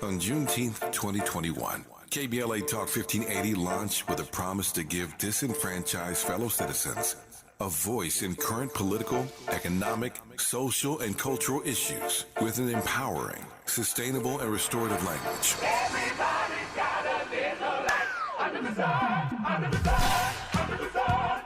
On Juneteenth 2021, KBLA Talk 1580 launched with a promise to give disenfranchised fellow citizens a voice in current political, economic, social, and cultural issues with an empowering, sustainable, and restorative language. Everybody's gotta live a life under the sun, under the sun, under the sun, under the sun.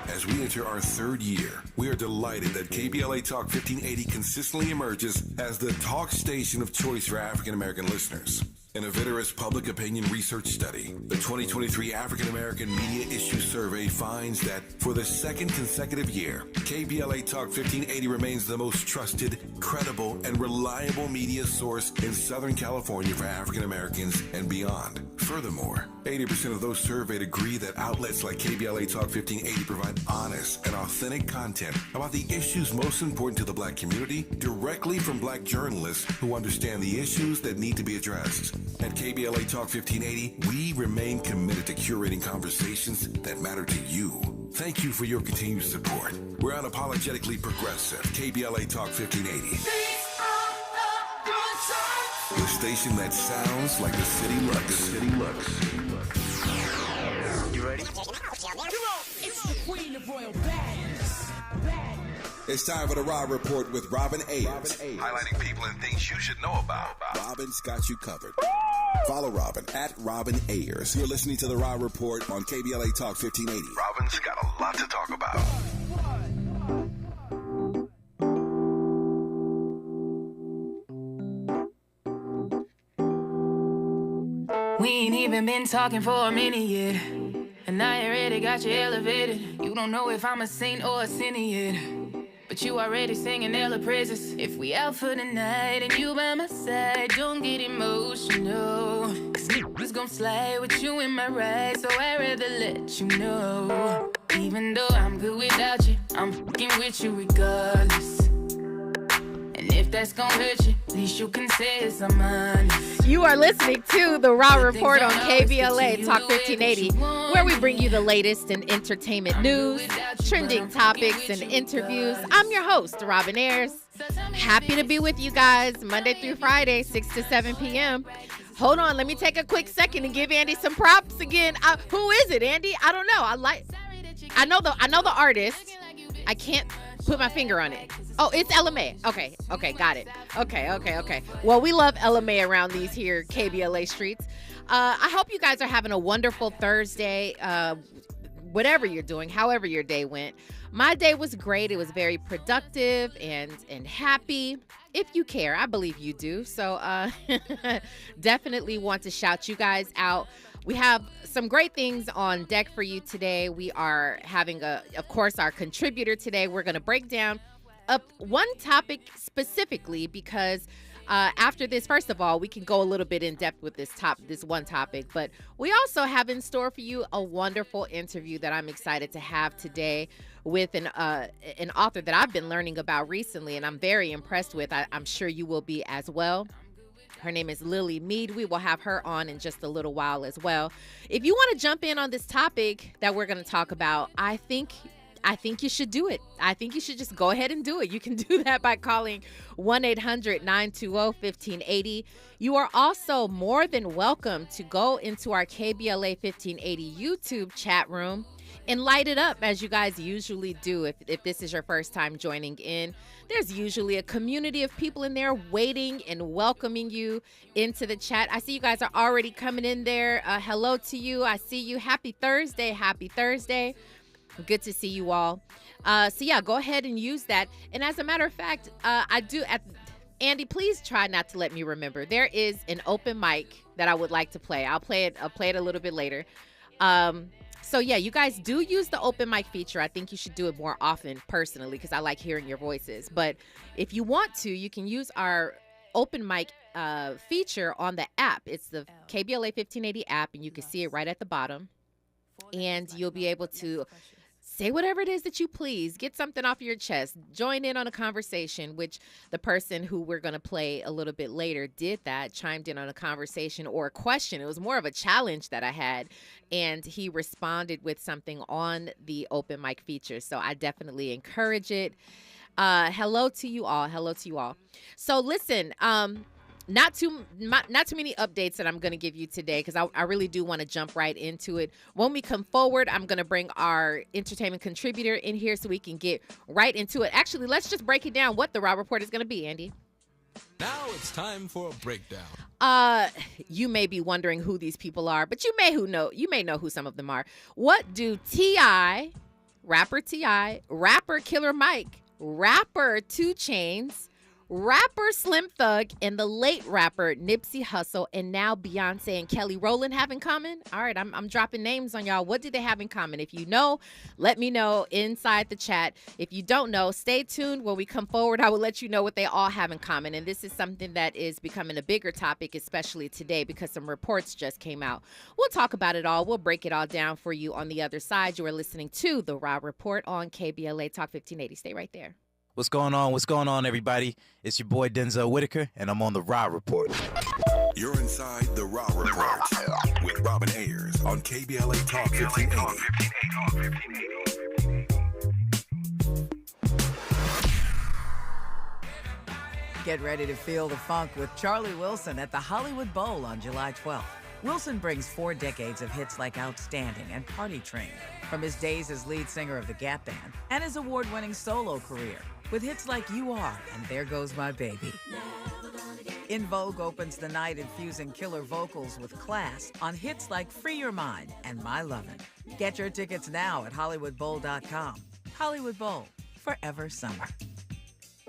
As we enter our third year, we are delighted that KBLA Talk 1580 consistently emerges as the talk station of choice for African American listeners. In a vigorous public opinion research study, the 2023 African American Media Issue Survey finds that for the second consecutive year, KBLA Talk 1580 remains the most trusted, credible, and reliable media source in Southern California for African Americans and beyond. Furthermore, 80% of those surveyed agree that outlets like KBLA Talk 1580 provide honest and authentic content about the issues most important to the Black community directly from Black journalists who understand the issues that need to be addressed. At KBLA Talk 1580, we remain committed to curating conversations that matter to you. Thank you for your continued support. We're unapologetically progressive. KBLA Talk 1580. The station that sounds like the city looks. The city looks. You ready? It's the queen of royal badness. It's time for the Raw Report with Robin Ayers. Highlighting people and things you should know about. Robin's got you covered. Follow Robin at Robin Ayers. You're listening to the Raw Report on KBLA Talk 1580. Robin's got a lot to talk about. We ain't even been talking for a minute yet, and I already got you elevated. You don't know if I'm a saint or a sinner yet, but you already singing hella praises. If we out for the night and you by my side, don't get emotional, 'cause niggas gon' slide with you in my ride, so I'd rather let you know. Even though I'm good without you, I'm fucking with you regardless. And if that's gon' hurt you, at least you can say it's I'm honest. You are listening to the Raw Report on KBLA Talk 1580, where we bring you the latest in entertainment news, trending topics, and interviews. I'm your host, Robin Ayers. Happy to be with you guys Monday through Friday, 6 to 7 p.m. Hold on, let me take a quick second and give Andy some props again. Who is it, Andy? I don't know. I know the artist. I can't put my finger on it. Oh, it's LMA. Okay, got it. Okay. Well, we love LMA around these here KBLA streets. I hope you guys are having a wonderful Thursday, whatever you're doing, however your day went. My day was great. It was very productive and happy. If you care, I believe you do. So definitely want to shout you guys out. We have some great things on deck for you today. We are having, of course, our contributor today. We're going to break down one topic specifically because after this, first of all, we can go a little bit in depth with this one topic, but we also have in store for you a wonderful interview that I'm excited to have today with an author that I've been learning about recently, and I'm very impressed with. I'm sure you will be as well. Her name is Meade. We will have her on in just a little while as well. If you want to jump in on this topic that we're going to talk about, I think you should do it. I think you should just go ahead and do it. You can do that by calling 1-800-920-1580. You are also more than welcome to go into our KBLA 1580 YouTube chat room and light it up as you guys usually do. If this is your first time joining in, there's usually a community of people in there waiting and welcoming you into the chat. I see you guys are already coming in there. Hello to you. I see you. Happy Thursday. Good to see you all. So yeah, go ahead and use that. And as a matter of fact, Andy, please try not to let me remember. There is an open mic that I would like to play. I'll play it a little bit later. So yeah, you guys do use the open mic feature. I think you should do it more often personally because I like hearing your voices. But if you want to, you can use our open mic feature on the app. It's the KBLA 1580 app, and you can see it right at the bottom. And you'll be able to say whatever it is that you please. Get something off your chest. Join in on a conversation, which the person who we're going to play a little bit later did that, chimed in on a conversation or a question. It was more of a challenge that I had, and he responded with something on the open mic feature. So I definitely encourage it. Hello to you all. Hello to you all. So listen, not too many updates that I'm going to give you today because I really do want to jump right into it. When we come forward, I'm going to bring our entertainment contributor in here so we can get right into it. Actually, let's just break it down what the Raw Report is going to be, Andy. Now it's time for a breakdown. You may be wondering who these people are, but you may know who some of them are. What do T.I., rapper T.I., rapper Killer Mike, rapper 2 Chainz, rapper Slim Thug, and the late rapper Nipsey Hussle, and now Beyonce and Kelly Rowland have in common? All right, I'm dropping names on y'all. What do they have in common? If you know, let me know inside the chat. If you don't know, stay tuned. When we come forward, I will let you know what they all have in common. And this is something that is becoming a bigger topic, especially today, because some reports just came out. We'll talk about it all. We'll break it all down for you on the other side. You are listening to The Raw Report on KBLA Talk 1580. Stay right there. What's going on? What's going on, everybody? It's your boy Denzel Whitaker, and I'm on the Raw Report. You're inside the Raw Report with Robin Ayers on KBLA Talk 1580. Get ready to feel the funk with Charlie Wilson at the Hollywood Bowl on July 12th. Wilson brings 4 decades of hits like Outstanding and Party Train from his days as lead singer of the Gap Band and his award-winning solo career with hits like You Are and There Goes My Baby. In Vogue opens the night infusing killer vocals with class on hits like Free Your Mind and My Lovin'. Get your tickets now at HollywoodBowl.com. Hollywood Bowl, forever summer.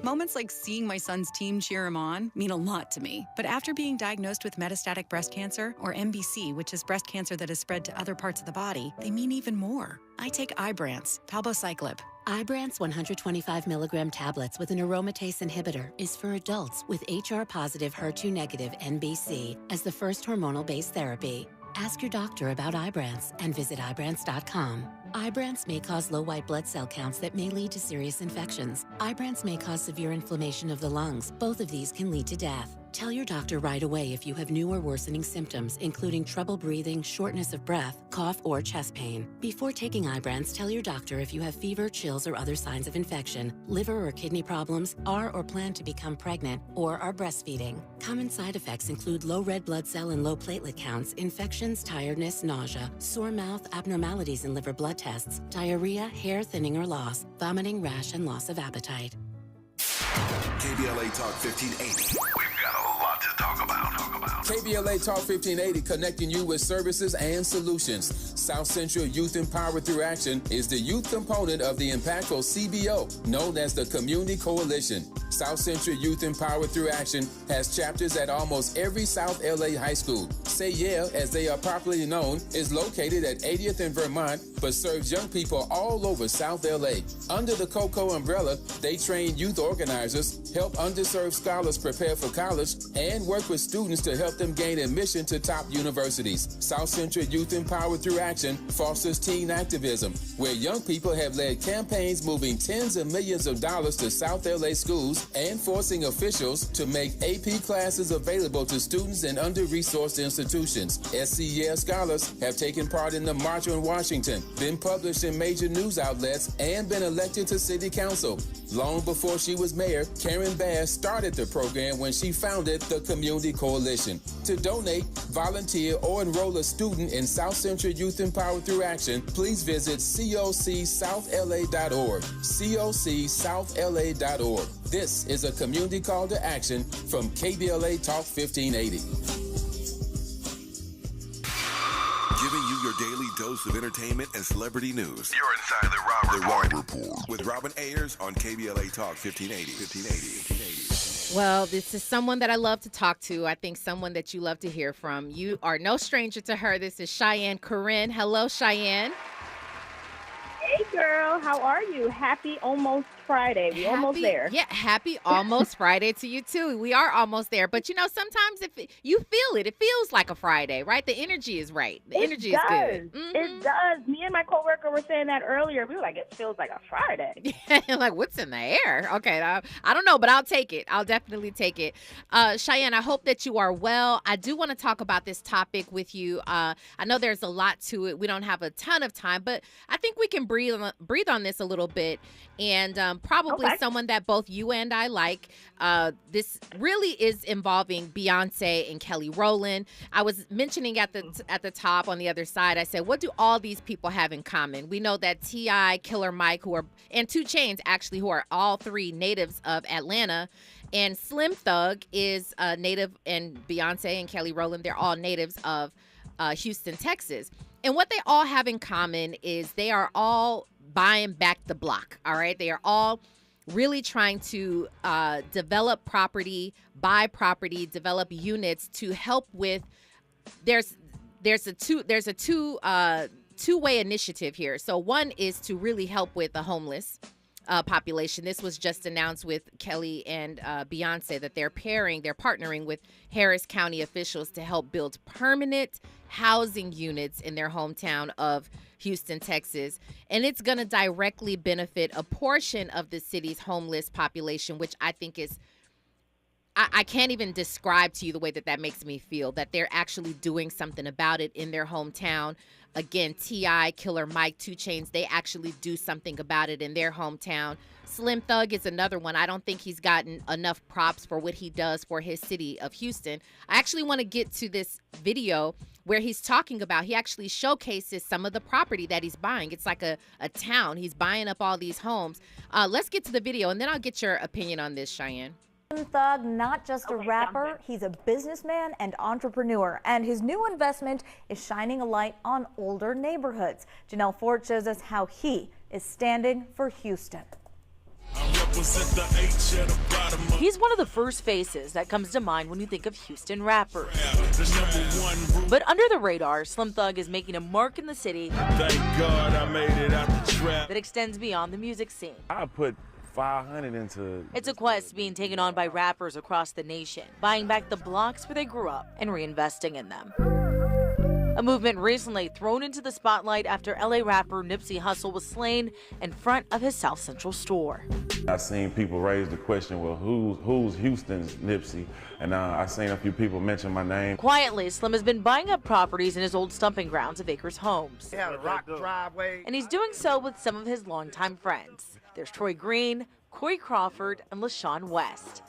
Moments like seeing my son's team cheer him on mean a lot to me. But after being diagnosed with metastatic breast cancer, or MBC, which is breast cancer that has spread to other parts of the body, they mean even more. I take Ibrance, palbociclib. Ibrance 125 milligram tablets with an aromatase inhibitor is for adults with HR-positive, HER2-negative MBC as the first hormonal-based therapy. Ask your doctor about Ibrance and visit Ibrance.com. Ibrance may cause low white blood cell counts that may lead to serious infections. Ibrance may cause severe inflammation of the lungs. Both of these can lead to death. Tell your doctor right away if you have new or worsening symptoms, including trouble breathing, shortness of breath, cough, or chest pain. Before taking Ibrance, tell your doctor if you have fever, chills, or other signs of infection, liver or kidney problems, are or plan to become pregnant, or are breastfeeding. Common side effects include low red blood cell and low platelet counts, infections, tiredness, nausea, sore mouth, abnormalities in liver blood tests, diarrhea, hair thinning or loss, vomiting, rash, and loss of appetite. KBLA Talk 1580. We've got a lot to talk about. KBLA Talk 1580, connecting you with services and solutions. South Central Youth Empowered Through Action is the youth component of the impactful CBO, known as the Community Coalition. South Central Youth Empowered Through Action has chapters at almost every South LA high school. Say Yeah, as they are popularly known, is located at 80th and Vermont, but serves young people all over South LA. Under the COCO umbrella, they train youth organizers, help underserved scholars prepare for college, and work with students to help them gain admission to top universities. South Central Youth Empowered Through Action fosters teen activism, where young people have led campaigns moving tens of millions of dollars to South LA schools and forcing officials to make AP classes available to students in under-resourced institutions. SCEL scholars have taken part in the March on Washington, been published in major news outlets, and been elected to city council. Long before she was mayor, Karen Bass started the program when she founded the Community Coalition. To donate, volunteer, or enroll a student in South Central Youth Empowered Through Action, please visit cocsouthla.org. cocsouthla.org. This is a community call to action from KBLA Talk 1580. Giving you your daily dose of entertainment and celebrity news. You're inside the Raw Report. With Robin Ayers on KBLA Talk 1580. Well, this is someone that I love to talk to. I think someone that you love to hear from. You are no stranger to her. This is Cheyenne Corin. Hello, Cheyenne. Hey, girl. How are you? Happy almost Friday. We almost there. Yeah, happy almost Friday to you, too. We are almost there. But, you know, sometimes if you feel it, it feels like a Friday, right? The energy is right. The energy is good. Mm-hmm. It does. Me and my coworker were saying that earlier. We were like, it feels like a Friday. Like, what's in the air? Okay, I don't know, but I'll take it. I'll definitely take it. Cheyenne, I hope that you are well. I do want to talk about this topic with you. I know there's a lot to it. We don't have a ton of time, but I think we can breathe on this a little bit. And probably someone that both you and I like. This really is involving Beyonce and Kelly Rowland. I was mentioning at the top on the other side, I said, what do all these people have in common? We know that T.I., Killer Mike, and 2 Chainz, actually, who are all 3 natives of Atlanta. And Slim Thug is a native, and Beyonce and Kelly Rowland, they're all natives of Houston, Texas. And what they all have in common is they are all buying back the block, all right? They are all really trying to develop property, buy property, develop units to help with, there's a two-way initiative here. So one is to really help with the homeless population. This was just announced with Kelly and Beyonce that they're partnering with Harris County officials to help build permanent housing units in their hometown of Houston, Texas. And it's going to directly benefit a portion of the city's homeless population, which I think is, I can't even describe to you the way that makes me feel, that they're actually doing something about it in their hometown. Again, T.I., Killer Mike, 2 Chainz, they actually do something about it in their hometown. Slim Thug is another one. I don't think he's gotten enough props for what he does for his city of Houston. I actually want to get to this video where he's talking about, he actually showcases some of the property that he's buying. It's like a town. He's buying up all these homes. Let's get to the video, and then I'll get your opinion on this, Cheyenne. Thug, not just a rapper, he's a businessman and entrepreneur, and his new investment is shining a light on older neighborhoods. Janelle Ford shows us how he is standing for Houston. He's one of the first faces that comes to mind when you think of Houston rappers. But under the radar, Slim Thug is making a mark in the city. Thank God I made it out the trap. That extends beyond the music scene. I put 500 into. It's a quest being taken on by rappers across the nation, buying back the blocks where they grew up and reinvesting in them. A movement recently thrown into the spotlight after LA rapper Nipsey Hussle was slain in front of his South Central store. I've seen people raise the question, well, who's Houston's Nipsey? And I've seen a few people mention my name. Quietly, Slim has been buying up properties in his old stomping grounds of Acres Homes. Yeah, rock driveway. And he's doing so with some of his longtime friends. There's Troy Green, Corey Crawford, and LaShawn West.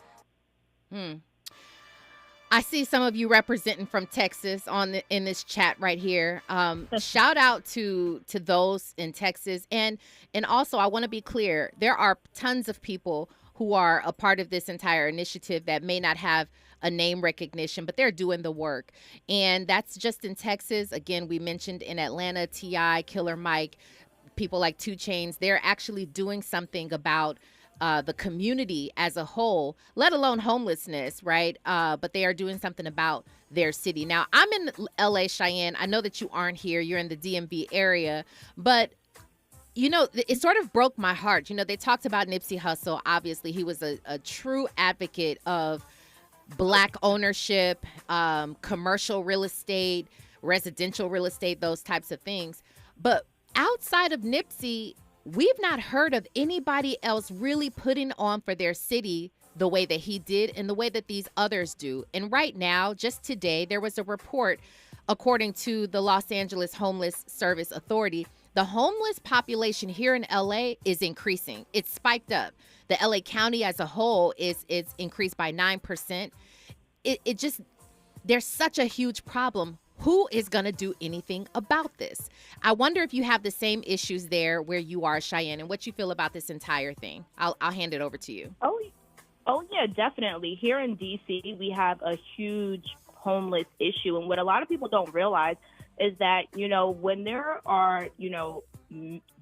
I see some of you representing from Texas in this chat right here. Shout out to those in Texas. And also, I want to be clear, there are tons of people who are a part of this entire initiative that may not have a name recognition, but they're doing the work. And that's just in Texas. Again, we mentioned in Atlanta, T.I., Killer Mike, people like 2 Chainz. They're actually doing something about the community as a whole, let alone homelessness, right? But they are doing something about their city. Now, I'm in LA, Cheyenne. I know that you aren't here. You're in the DMV area. But, you know, it sort of broke my heart. You know, they talked about Nipsey Hussle. Obviously, he was a true advocate of Black ownership, commercial real estate, residential real estate, those types of things. But outside of Nipsey, we've not heard of anybody else really putting on for their city the way that he did and the way that these others do. And right now, just today, there was a report, according to the Los Angeles Homeless Service Authority, the homeless population here in LA is increasing. It's spiked up. The LA County as a whole is increased by 9%. It just, there's such a huge problem. Who is going to do anything about this? I wonder if you have the same issues there where you are, Cheyenne, and what you feel about this entire thing. I'll hand it over to you. Oh yeah, definitely. Here in D.C., we have a huge homeless issue. And what a lot of people don't realize is that, you know, when there are, you know,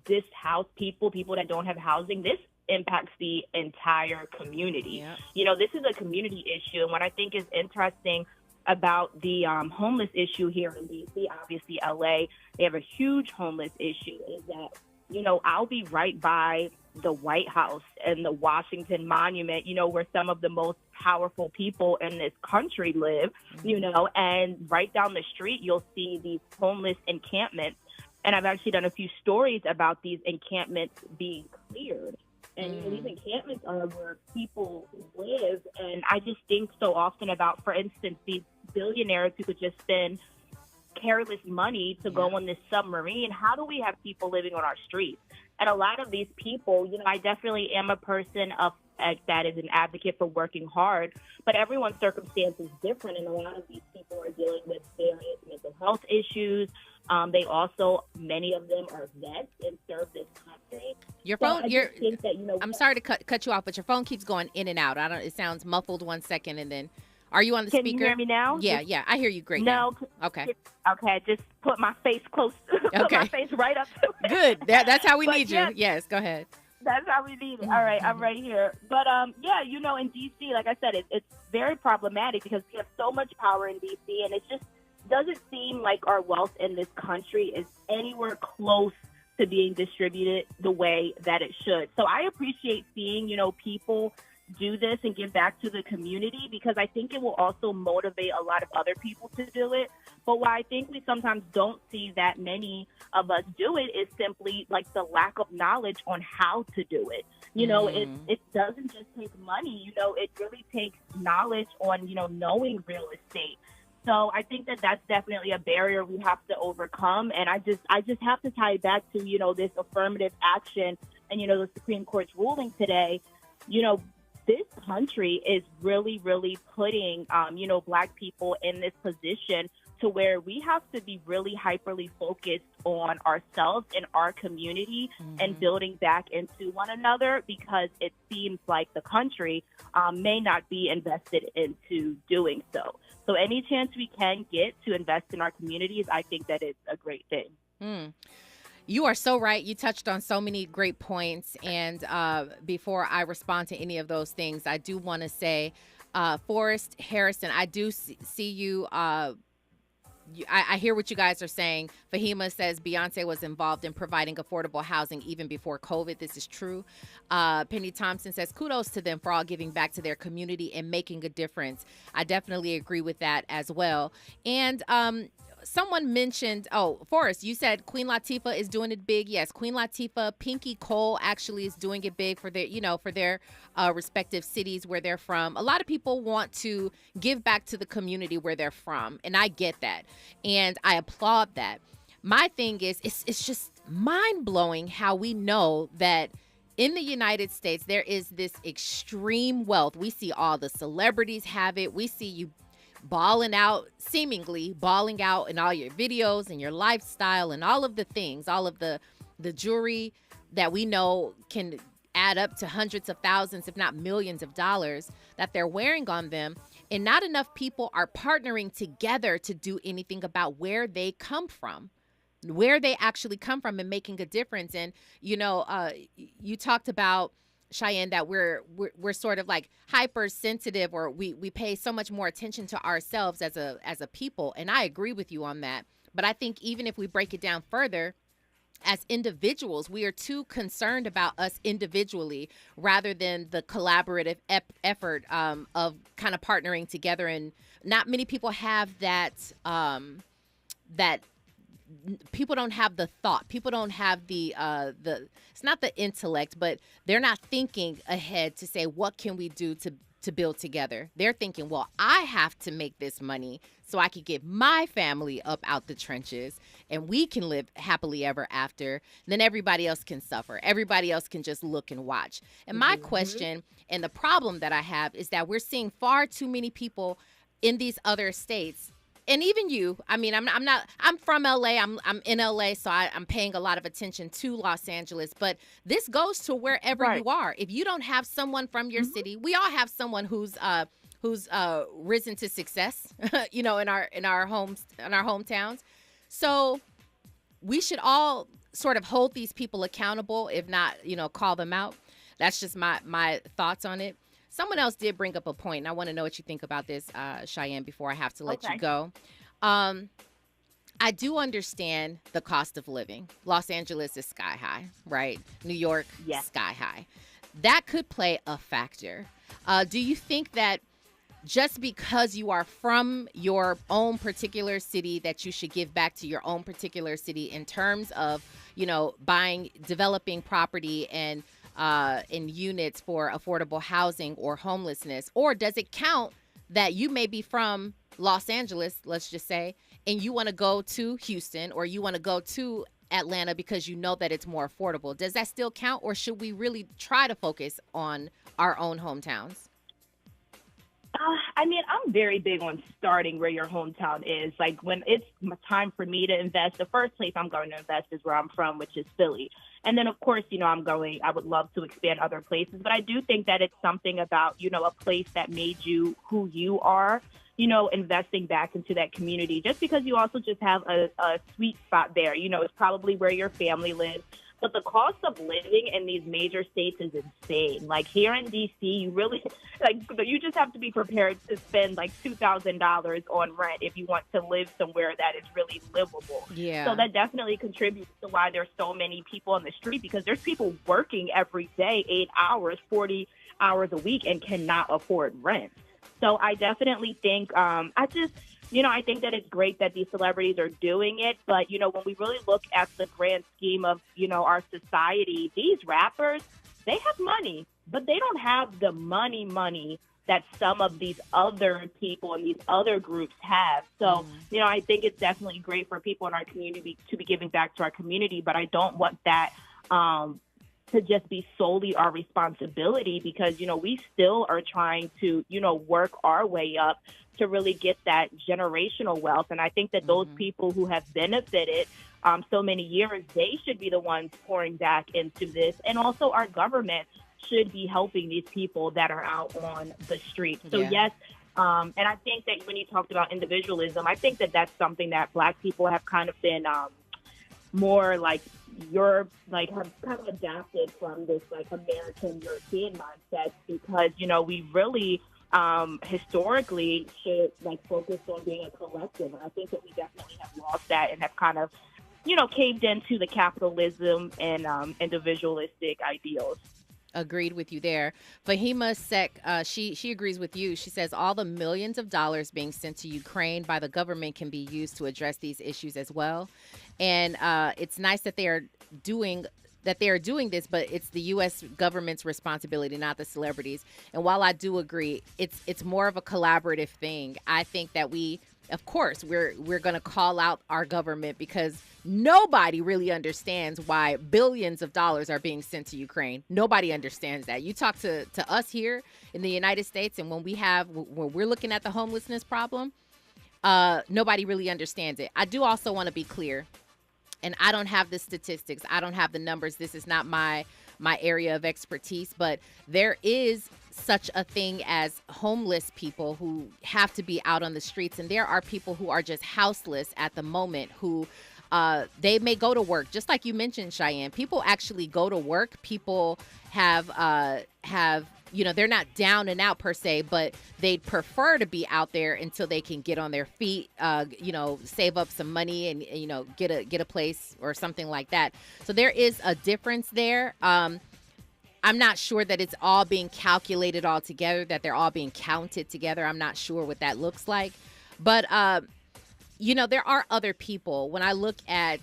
dishoused people that don't have housing, this impacts the entire community. Yeah. You know, this is a community issue. And what I think is interesting about the homeless issue here in D.C., obviously L.A., they have a huge homeless issue, is that, you know, I'll be right by the White House and the Washington Monument, you know, where some of the most powerful people in this country live, you know, and right down the street, you'll see these homeless encampments. And I've actually done a few stories about these encampments being cleared. And you know, these encampments are where people live. And I just think so often about, for instance, these billionaires who could just spend careless money to go on this submarine. How do we have people living on our streets? And a lot of these people, I definitely am a person that is an advocate for working hard, but everyone's circumstance is different, and a lot of these people are dealing with various mental health issues. Many of them are vets and serve this country. Your So phone, I just think that, I'm sorry to cut you off, but your phone keeps going in and out. It sounds muffled 1 second, and then, are you on the Can speaker? you hear me now? Yeah, I hear you great now. Okay, just put my face close, put my face right up to it. Good, that's how we But need yes, you. Yes, go ahead. That's how we need it. All right, I'm right here. But, in D.C., like I said, it's very problematic because we have so much power in D.C., and it just doesn't seem like our wealth in this country is anywhere close to being distributed the way that it should. So I appreciate seeing, people do this and give back to the community, because I think it will also motivate a lot of other people to do it. But why I think we sometimes don't see that many of us do it is simply like the lack of knowledge on how to do it. It doesn't just take money, it really takes knowledge on, knowing real estate. So I think that that's definitely a barrier we have to overcome. And I just have to tie it back to, this affirmative action and, the Supreme Court's ruling today. This country is really, really putting, Black people in this position to where we have to be really hyperly focused on ourselves and our community and building back into one another, because it seems like the country may not be invested into doing so. So any chance we can get to invest in our communities, I think that it's a great thing. You are so right. You touched on so many great points. And before I respond to any of those things, I do want to say, Forrest Harrison, I do see you. I hear what you guys are saying. Fahima says Beyonce was involved in providing affordable housing even before COVID. This is true. Penny Thompson says kudos to them for all giving back to their community and making a difference. I definitely agree with that as well. And someone mentioned, Forrest, you said Queen Latifah is doing it big. Yes, Queen Latifah, Pinky Cole actually is doing it big for their respective cities where they're from. A lot of people want to give back to the community where they're from, and I get that, and I applaud that. My thing is, it's just mind-blowing how we know that in the United States, there is this extreme wealth. We see all the celebrities have it. We see you seemingly balling out in all your videos and your lifestyle and all of the things, all of the jewelry that we know can add up to hundreds of thousands, if not millions of dollars that they're wearing on them. And not enough people are partnering together to do anything about where they come from, where they actually come from, and making a difference. And, you talked about, Cheyenne, that we're sort of like hypersensitive, or we pay so much more attention to ourselves as a people. And I agree with you on that. But I think even if we break it down further, as individuals, we are too concerned about us individually rather than the collaborative effort of kind of partnering together. And not many people have that, people don't have the thought. People don't have the it's not the intellect, but they're not thinking ahead to say, what can we do to build together? They're thinking, well, I have to make this money so I can get my family up out the trenches and we can live happily ever after. Then everybody else can suffer. Everybody else can just look and watch. And my question and the problem that I have is that we're seeing far too many people in these other states. And even you, I mean, I'm from LA. I'm in LA, so I'm paying a lot of attention to Los Angeles. But this goes to wherever you are. If you don't have someone from your city, we all have someone who's risen to success, in our homes, in our hometowns. So we should all sort of hold these people accountable, if not, call them out. That's just my thoughts on it. Someone else did bring up a point, and I want to know what you think about this, Cheyenne, before I have to let you go. I do understand the cost of living. Los Angeles is sky high, right? New York, sky high. That could play a factor. Do you think that just because you are from your own particular city that you should give back to your own particular city in terms of, developing property and in units for affordable housing or homelessness? Or does it count that you may be from Los Angeles, let's just say, and you want to go to Houston or you want to go to Atlanta because you know that it's more affordable. Does that still count, or should we really try to focus on our own hometowns? I mean, I'm very big on starting where your hometown is. Like, when it's time for me to invest, the first place I'm going to invest is where I'm from, which is Philly. And then, of course, I would love to expand other places. But I do think that it's something about, a place that made you who you are, investing back into that community. Just because you also just have a sweet spot there. It's probably where your family lives. But the cost of living in these major states is insane. Like, here in D.C., you just have to be prepared to spend like $2,000 on rent if you want to live somewhere that is really livable. Yeah. So that definitely contributes to why there's so many people on the street, because there's people working every day, 8 hours, 40 hours a week, and cannot afford rent. So I definitely think, I think that it's great that these celebrities are doing it. But, when we really look at the grand scheme of, our society, these rappers, they have money, but they don't have the money that some of these other people and these other groups have. So, I think it's definitely great for people in our community to be giving back to our community. But I don't want that to just be solely our responsibility, because, we still are trying to, work our way up to really get that generational wealth. And I think that those people who have benefited so many years, they should be the ones pouring back into this. And also our government should be helping these people that are out on the street. So yes, and I think that when you talked about individualism, I think that that's something that Black people have kind of been more like have kind of adapted from this like American European mindset, because, we really historically should focus on being a collective. And I think that we definitely have lost that and have kind of, caved into the capitalism and individualistic ideals. Agreed with you there. Fahima Sek, she agrees with you. She says all the millions of dollars being sent to Ukraine by the government can be used to address these issues as well. And it's nice that they are doing this, but it's the U.S. government's responsibility, not the celebrities. And while I do agree, it's more of a collaborative thing. I think that of course, we're going to call out our government, because nobody really understands why billions of dollars are being sent to Ukraine. Nobody understands that. You talk to us here in the United States, and when we're looking at the homelessness problem, nobody really understands it. I do also want to be clear, and I don't have the statistics. I don't have the numbers. This is not my area of expertise, but there is such a thing as homeless people who have to be out on the streets. And there are people who are just houseless at the moment, who they may go to work. Just like you mentioned, Cheyenne, people actually go to work. People have they're not down and out per se, but they'd prefer to be out there until they can get on their feet, save up some money and, get a place or something like that. So there is a difference there. I'm not sure that it's all being calculated all together, that they're all being counted together. I'm not sure what that looks like. But, there are other people. When I look at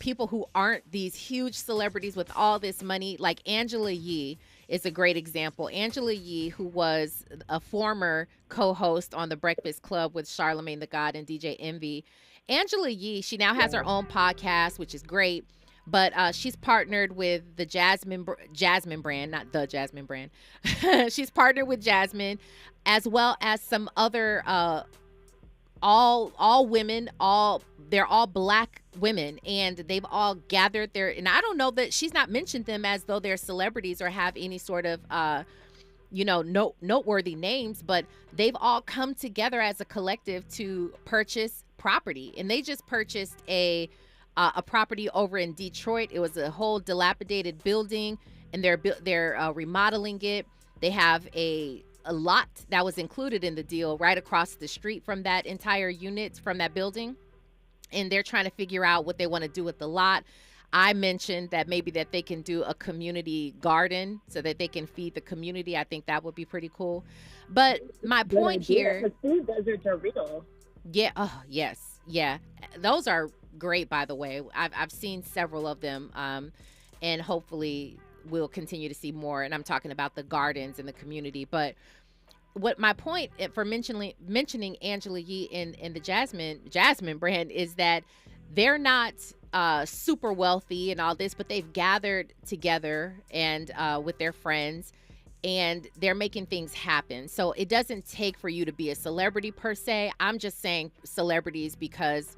people who aren't these huge celebrities with all this money, like Angela Yee is a great example. Angela Yee, who was a former co-host on The Breakfast Club with Charlamagne the God and DJ Envy. Angela Yee, she now has her own podcast, which is great. But she's partnered with the Jasmine brand, not the Jasmine brand. She's partnered with Jasmine, as well as some other all women, they're all Black women, and they've all gathered there. And I don't know that she's not mentioned them as though they're celebrities or have any sort of noteworthy names, but they've all come together as a collective to purchase property, and they just purchased a property over in Detroit. It was a whole dilapidated building, and they're remodeling it. They have a lot that was included in the deal right across the street from that entire unit, from that building, and they're trying to figure out what they want to do with the lot. I mentioned that maybe that they can do a community garden so that they can feed the community. I think that would be pretty cool. But my point here, the food deserts are real. Yeah. Oh, yes. Yeah. Those are great, by the way. I've seen several of them, and hopefully we'll continue to see more. And I'm talking about the gardens in the community. But what my point for mentioning Angela Yee in the Jasmine brand is that they're not super wealthy and all this, but they've gathered together and with their friends, and they're making things happen. So it doesn't take for you to be a celebrity per se. I'm just saying celebrities because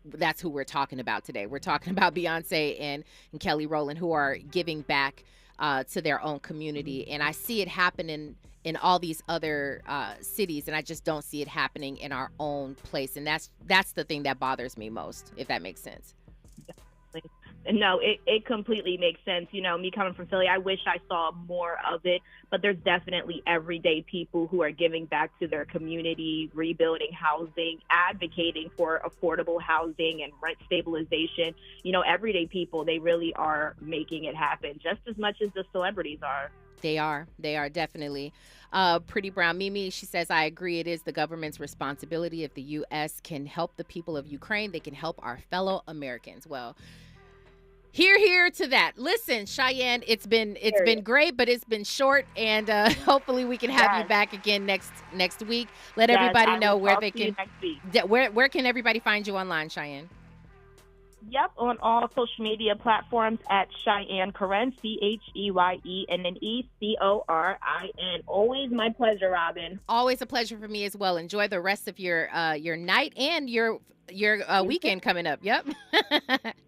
that's who we're talking about today. We're talking about Beyonce and Kelly Rowland, who are giving back to their own community. And I see it happening in all these other cities, and I just don't see it happening in our own place. And that's the thing that bothers me most, if that makes sense. No, it completely makes sense. You know, me coming from Philly, I wish I saw more of it, but there's definitely everyday people who are giving back to their community, rebuilding housing, advocating for affordable housing and rent stabilization. You know, everyday people, they really are making it happen just as much as the celebrities are. They are definitely. Pretty Brown Mimi, she says, I agree. It is the government's responsibility. If the U.S. can help the people of Ukraine, they can help our fellow Americans. Well, Here to that. Listen, Cheyenne, it's been great, but it's been short, and hopefully we can have you back again next week. Let everybody know where they can. Where can everybody find you online, Cheyenne? Yep, on all social media platforms at Cheyenne Corin, CHEYENNE, Always my pleasure, Robin. Always a pleasure for me as well. Enjoy the rest of your night and your weekend coming up. Yep.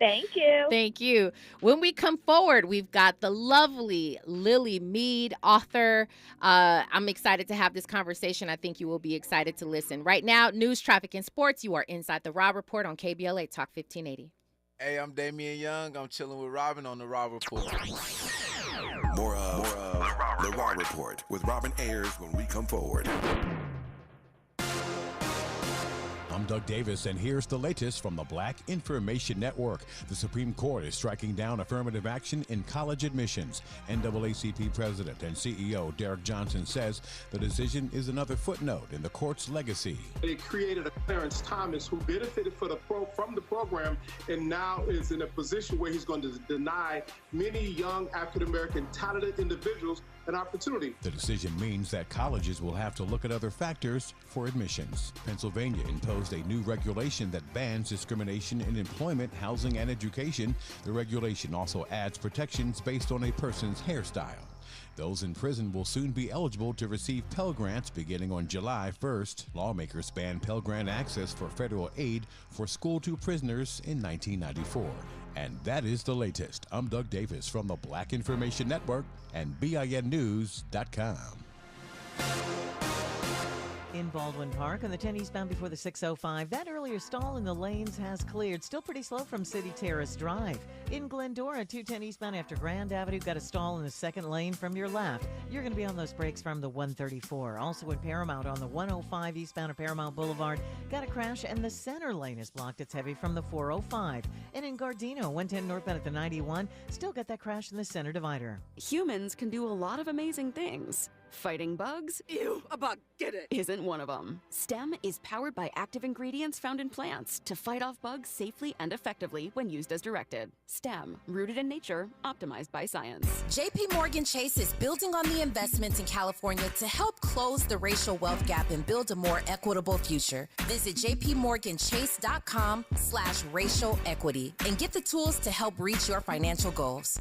Thank you. Thank you. When we come forward, we've got the lovely Lily Meade, author. I'm excited to have this conversation. I think you will be excited to listen. Right now, news, traffic, and sports. You are inside the Raw Report on KBLA Talk 1580. Hey, I'm Damian Young. I'm chilling with Robin on the Raw Report. More of the Raw Report with Robin Ayers when we come forward. I'm Doug Davis, and here's the latest from the Black Information Network. The Supreme Court is striking down affirmative action in college admissions. NAACP President and CEO Derek Johnson says the decision is another footnote in the court's legacy. It created a Clarence Thomas who benefited from the program and now is in a position where he's going to deny many young African-American talented individuals an opportunity. The decision means that colleges will have to look at other factors for admissions. Pennsylvania imposed a new regulation that bans discrimination in employment, housing, and education. The regulation also adds protections based on a person's hairstyle. Those in prison will soon be eligible to receive Pell Grants beginning on July 1st. Lawmakers banned Pell Grant access for federal aid for school-to prisoners in 1994. And that is the latest. I'm Doug Davis from the Black Information Network and BINnews.com. In Baldwin Park on the 10 eastbound before the 605. That earlier stall in the lanes has cleared. Still pretty slow from City Terrace Drive. In Glendora, 210 eastbound after Grand Avenue, got a stall in the second lane from your left. You're going to be on those brakes from the 134. Also in Paramount on the 105 eastbound of Paramount Boulevard, got a crash and the center lane is blocked. It's heavy from the 405. And in Gardena, 110 northbound at the 91, still got that crash in the center divider. Humans can do a lot of amazing things. Fighting bugs? Ew, a bug, get it! Isn't one of them. STEM is powered by active ingredients found in plants to fight off bugs safely and effectively when used as directed. STEM, rooted in nature, optimized by science. JP Morgan Chase is building on the investments in California to help close the racial wealth gap and build a more equitable future. Visit jpmorganchase.com/racial equity and get the tools to help reach your financial goals.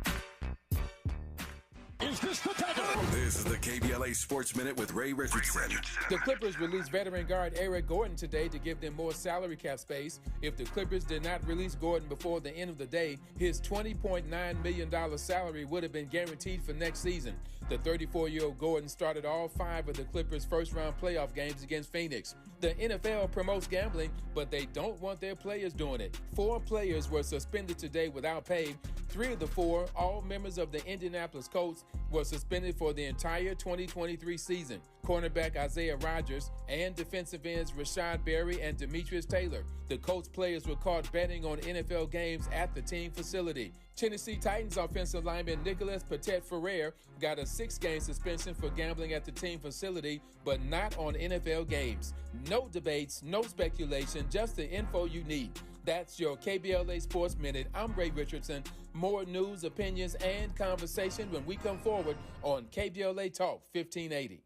Is this the tether? This is the KBLA Sports Minute with Ray Richardson. The Clippers released veteran guard Eric Gordon today to give them more salary cap space. If the Clippers did not release Gordon before the end of the day, his $20.9 million salary would have been guaranteed for next season. The 34-year-old Gordon started all 5 of the Clippers' first-round playoff games against Phoenix. The NFL promotes gambling, but they don't want their players doing it. 4 players were suspended today without pay. 3 of the 4, all members of the Indianapolis Colts, were suspended for the entire 2023 season. Cornerback Isaiah Rodgers and defensive ends Rashad Berry and Demetrius Taylor. The Colts players were caught betting on NFL games at the team facility. Tennessee Titans offensive lineman Nicholas Petit-Ferrer got a 6-game suspension for gambling at the team facility, but not on NFL games. No debates, no speculation, just the info you need. That's your KBLA Sports Minute. I'm Ray Richardson. More news, opinions, and conversation when we come forward on KBLA Talk 1580.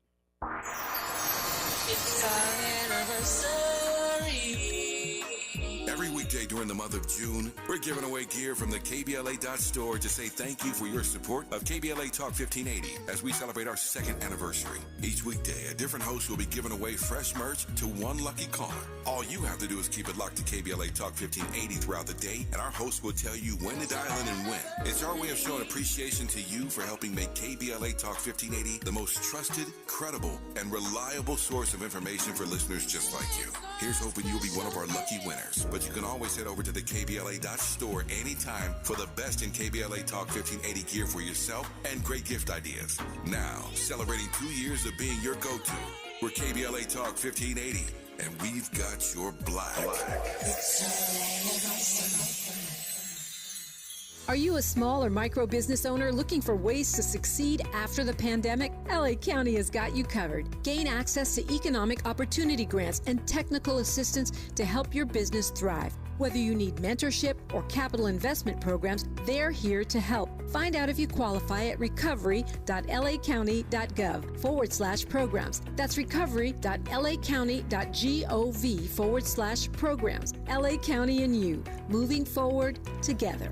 It's our anniversary. Every weekday during the month of June, we're giving away gear from the KBLA.store to say thank you for your support of KBLA Talk 1580 as we celebrate our second anniversary. Each weekday, a different host will be giving away fresh merch to one lucky caller. All you have to do is keep it locked to KBLA Talk 1580 throughout the day, and our host will tell you when to dial in and when. It's our way of showing appreciation to you for helping make KBLA Talk 1580 the most trusted, credible, and reliable source of information for listeners just like you. Here's hoping you'll be one of our lucky winners. But you can always head over to the KBLA.store anytime for the best in KBLA Talk 1580 gear for yourself and great gift ideas. Now, celebrating 2 years of being your go-to, we're KBLA Talk 1580, and we've got your black. Are you a small or micro business owner looking for ways to succeed after the pandemic? LA County has got you covered. Gain access to economic opportunity grants and technical assistance to help your business thrive. Whether you need mentorship or capital investment programs, they're here to help. Find out if you qualify at recovery.lacounty.gov/programs. That's recovery.lacounty.gov/programs. LA County and you, moving forward together.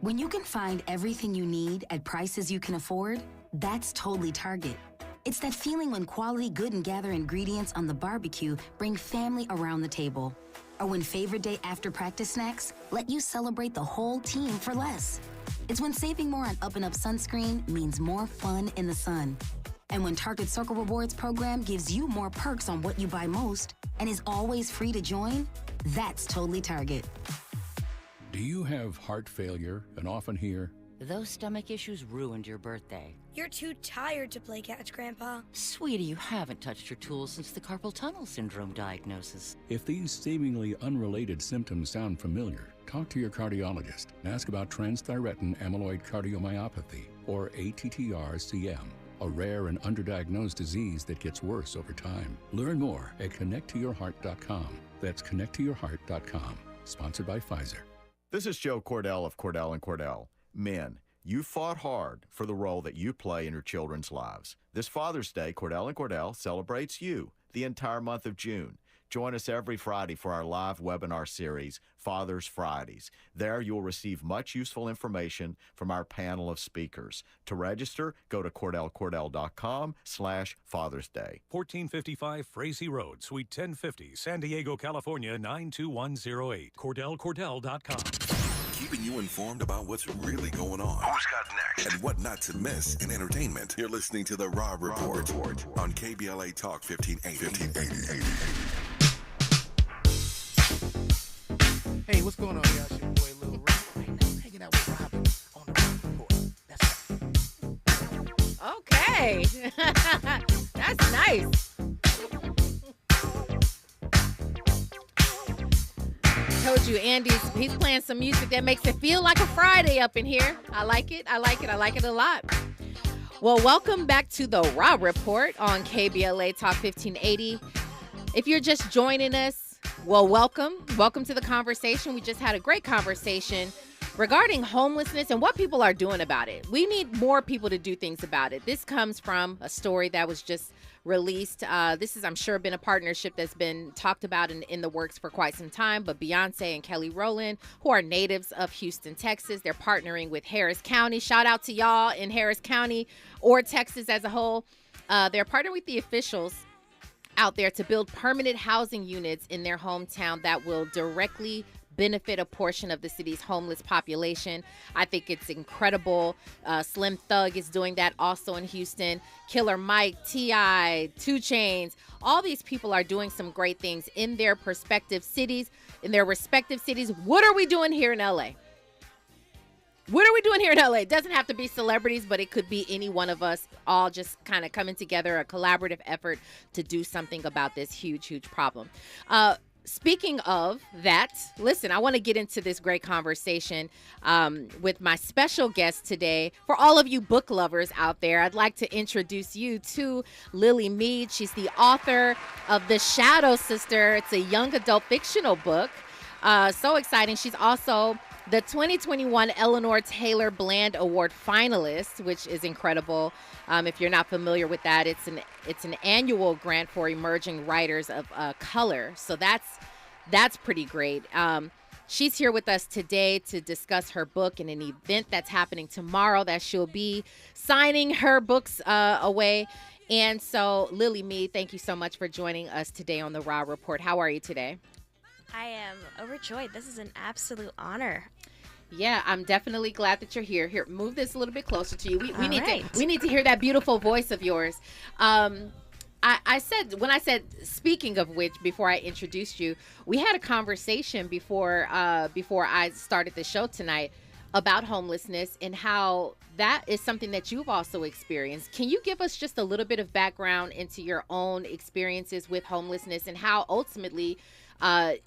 When you can find everything you need at prices you can afford, that's totally Target. It's that feeling when quality Good and Gather ingredients on the barbecue bring family around the table. Or when favorite day after practice snacks let you celebrate the whole team for less. It's when saving more on Up and Up sunscreen means more fun in the sun. And when Target Circle Rewards program gives you more perks on what you buy most and is always free to join, that's totally Target. Do you have heart failure and often hear, "Those stomach issues ruined your birthday"? "You're too tired to play catch, Grandpa." Sweetie, you haven't touched your tools since the carpal tunnel syndrome diagnosis. If these seemingly unrelated symptoms sound familiar, talk to your cardiologist and ask about transthyretin amyloid cardiomyopathy, or ATTR-CM, a rare and underdiagnosed disease that gets worse over time. Learn more at connecttoyourheart.com. That's connecttoyourheart.com. Sponsored by Pfizer. This is Joe Cordell of Cordell & Cordell. Men, you fought hard for the role that you play in your children's lives. This Father's Day, Cordell & Cordell celebrates you the entire month of June. Join us every Friday for our live webinar series, Father's Fridays. There you'll receive much useful information from our panel of speakers. To register, go to CordellCordell.com/Father's Day. 1455 Frazee Road, Suite 1050, San Diego, California, 92108. CordellCordell.com. Keeping you informed about what's really going on. Who's got next? And what not to miss in entertainment. You're listening to The Rob Report on KBLA Talk 1580. Hey, what's going on, y'all? It's your boy, Lil Rob. Right now, hanging out with Robin on The Rob Report. Okay. That's nice. Told you, he's playing some music that makes it feel like a Friday up in here. I like it a lot. Well, welcome back to The Rob Report on KBLA Talk 1580. If you're just joining us, well, welcome to the conversation. We just had a great conversation regarding homelessness and what people are doing about it. We need more people to do things about it. This comes from a story that was just released. This has, I'm sure, been a partnership that's been talked about in the works for quite some time. But Beyoncé and Kelly Rowland, who are natives of Houston, Texas, they're partnering with Harris County. Shout out to y'all in Harris County or Texas as a whole. They're partnering with the officials out there to build permanent housing units in their hometown that will directly benefit a portion of the city's homeless population. I think it's incredible. Slim Thug is doing that also in Houston. Killer Mike, T.I., 2 Chainz, all these people are doing some great things in their respective cities. What are we doing here in L.A.? It doesn't have to be celebrities, but it could be any one of us all just kind of coming together, a collaborative effort to do something about this huge, huge problem. Speaking of that, listen, I want to get into this great conversation with my special guest today. For all of you book lovers out there, I'd like to introduce you to Lily Meade. She's the author of The Shadow Sister. It's a young adult fictional book. So exciting. She's also the 2021 Eleanor Taylor Bland Award finalist, which is incredible. If you're not familiar with that, it's an annual grant for emerging writers of color. So that's that's pretty great. She's here with us today to discuss her book and an event that's happening tomorrow that she'll be signing her books away. And so, Lily Meade, thank you so much for joining us today on the Raw Report. How are you today? I am overjoyed. This is an absolute honor. Yeah, I'm definitely glad that you're here. Here, move this a little bit closer to you. We need to hear that beautiful voice of yours. I said, speaking of which, before I introduced you, we had a conversation before I started the show tonight about homelessness and how that is something that you've also experienced. Can you give us just a little bit of background into your own experiences with homelessness and how ultimately it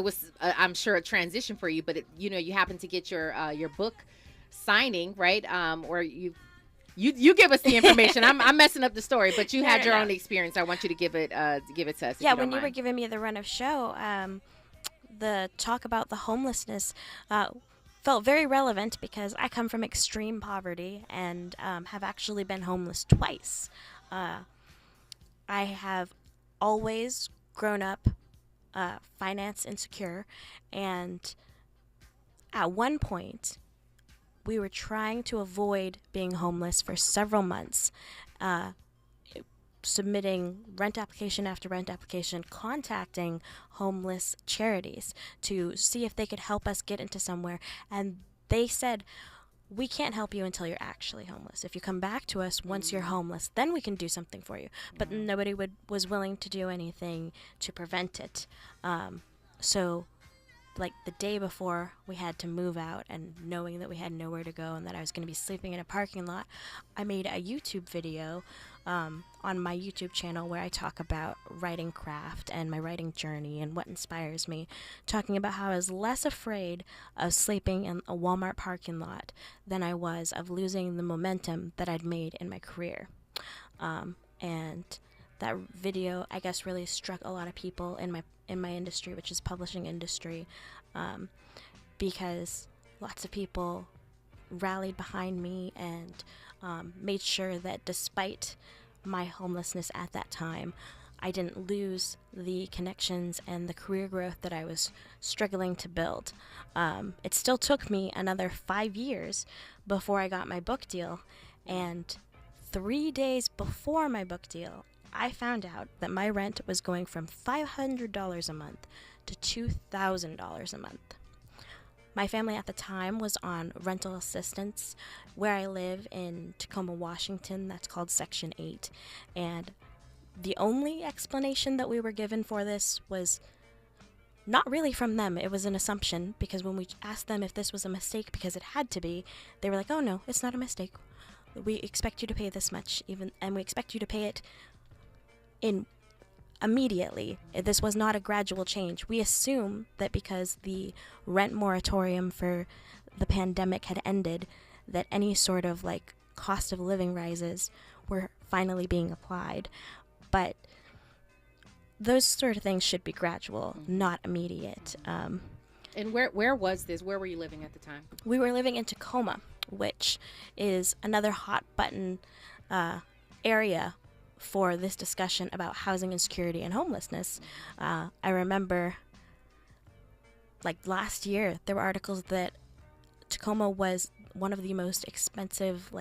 was I'm sure a transition for you, but you happened to get your book signing, right? Or you give us the information. I'm messing up the story, but you had your own experience. I want you to give it to us. Yeah, when you were giving me the run of show, the talk about the homelessness felt very relevant because I come from extreme poverty and have actually been homeless twice. I have always grown up finance insecure, and at one point we were trying to avoid being homeless for several months, submitting rent application after rent application, contacting homeless charities to see if they could help us get into somewhere. And they said, we can't help you until you're actually homeless. If you come back to us once you're homeless, then we can do something for you. But nobody was willing to do anything to prevent it. So like the day before we had to move out, and knowing that we had nowhere to go and that I was going to be sleeping in a parking lot, I made a YouTube video on my YouTube channel where I talk about writing craft and my writing journey and what inspires me, talking about how I was less afraid of sleeping in a Walmart parking lot than I was of losing the momentum that I'd made in my career. And that video, I guess, really struck a lot of people in my industry, which is publishing industry, because lots of people rallied behind me and made sure that despite my homelessness at that time, I didn't lose the connections and the career growth that I was struggling to build. It still took me another 5 years before I got my book deal, and 3 days before my book deal, I found out that my rent was going from $500 a month to $2,000 a month. My family at the time was on rental assistance where I live in Tacoma, Washington. That's called Section 8. And the only explanation that we were given for this was not really from them. It was an assumption, because when we asked them if this was a mistake, because it had to be, they were like, oh no, it's not a mistake. We expect you to pay this much, and we expect you to pay it immediately. This was not a gradual change. We assume that because the rent moratorium for the pandemic had ended, that any sort of like cost of living rises were finally being applied. But those sort of things should be gradual, not immediate. And where was this? Where were you living at the time? We were living in Tacoma, which is another hot button area for this discussion about housing insecurity and homelessness. I remember, like last year, there were articles that Tacoma was one of the most expensive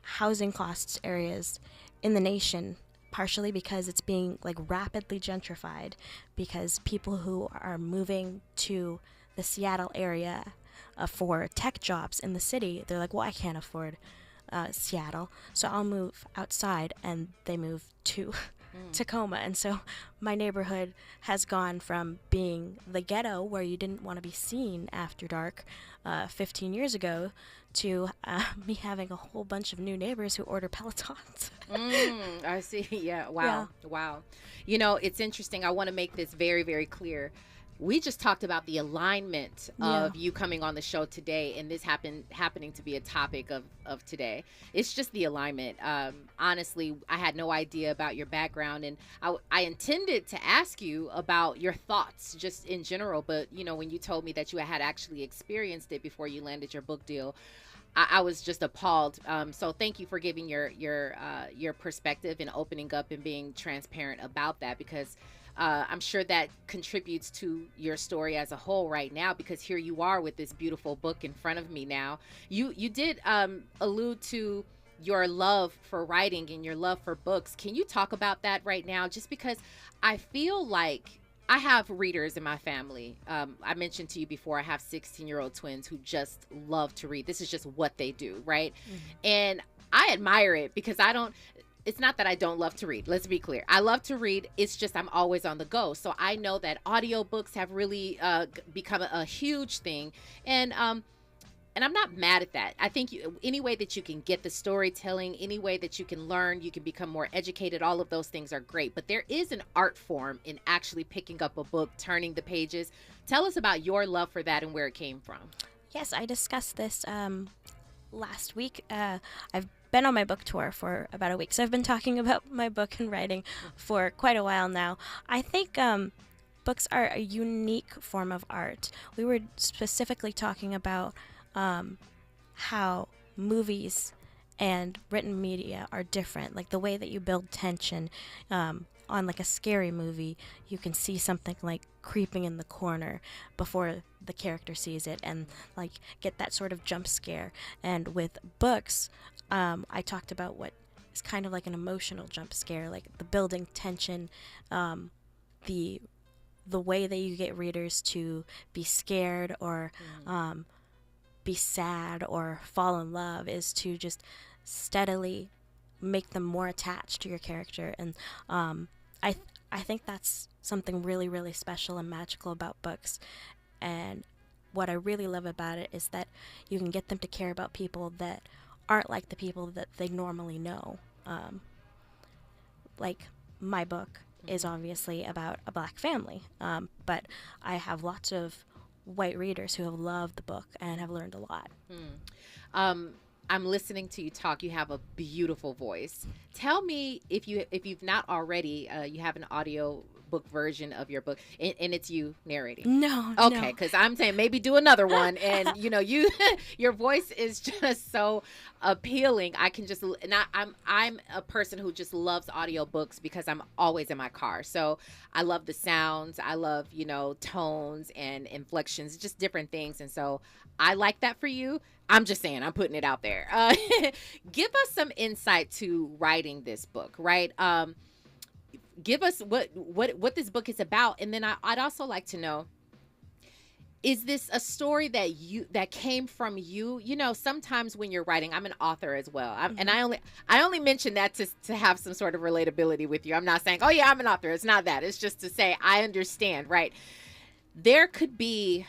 housing costs areas in the nation, partially because it's being rapidly gentrified, because people who are moving to the Seattle area for tech jobs in the city, they're like, well, I can't afford Seattle, so I'll move outside, and they move to Tacoma. And so my neighborhood has gone from being the ghetto where you didn't want to be seen after dark 15 years ago to me having a whole bunch of new neighbors who order Pelotons. I see. Yeah. Wow. Yeah. Wow. You know, it's interesting. I want to make this very, very clear. We just talked about the alignment of you coming on the show today, and this happening to be a topic of today. It's just the alignment. Honestly, I had no idea about your background, and I intended to ask you about your thoughts just in general, but when you told me that you had actually experienced it before you landed your book deal, I was just appalled. So thank you for giving your perspective and opening up and being transparent about that, because I'm sure that contributes to your story as a whole right now, because here you are with this beautiful book in front of me now. You did allude to your love for writing and your love for books. Can you talk about that right now? Just because I feel like I have readers in my family. I mentioned to you before, I have 16-year-old twins who just love to read. This is just what they do, right? Mm-hmm. And I admire it because it's not that I don't love to read. Let's be clear. I love to read. It's just I'm always on the go. So I know that audiobooks have really become a huge thing. And I'm not mad at that. I think any way that you can get the storytelling, any way that you can learn, you can become more educated, all of those things are great. But there is an art form in actually picking up a book, turning the pages. Tell us about your love for that and where it came from. Yes, I discussed this last week. I've been on my book tour for about a week, so I've been talking about my book and writing for quite a while now. I think books are a unique form of art. We were specifically talking about how movies and written media are different, like the way that you build tension. On like a scary movie, you can see something like creeping in the corner before the character sees it and like get that sort of jump scare. And with books, I talked about what is kind of like an emotional jump scare, like the building tension, the way that you get readers to be scared or be sad or fall in love is to just steadily make them more attached to your character. And I think that's something really, really special and magical about books. And what I really love about it is that you can get them to care about people that aren't like the people that they normally know. Like my book is obviously about a black family, but I have lots of white readers who have loved the book and have learned a lot. I'm listening to you talk. You have a beautiful voice. Tell me if you've not already, you have an audio book version of your book, and it's you narrating. No. Okay, because I'm saying maybe do another one, and your voice is just so appealing. I can just, and I'm a person who just loves audiobooks because I'm always in my car. So I love the sounds. I love tones and inflections, just different things, and so I like that for you. I'm just saying, I'm putting it out there. Give us some insight to writing this book, right? Give us what this book is about, and then I'd also like to know: is this a story that came from you? Sometimes when you're writing, I'm an author as well, and I only mention that to have some sort of relatability with you. I'm not saying, oh yeah, I'm an author. It's not that. It's just to say I understand, right? There could be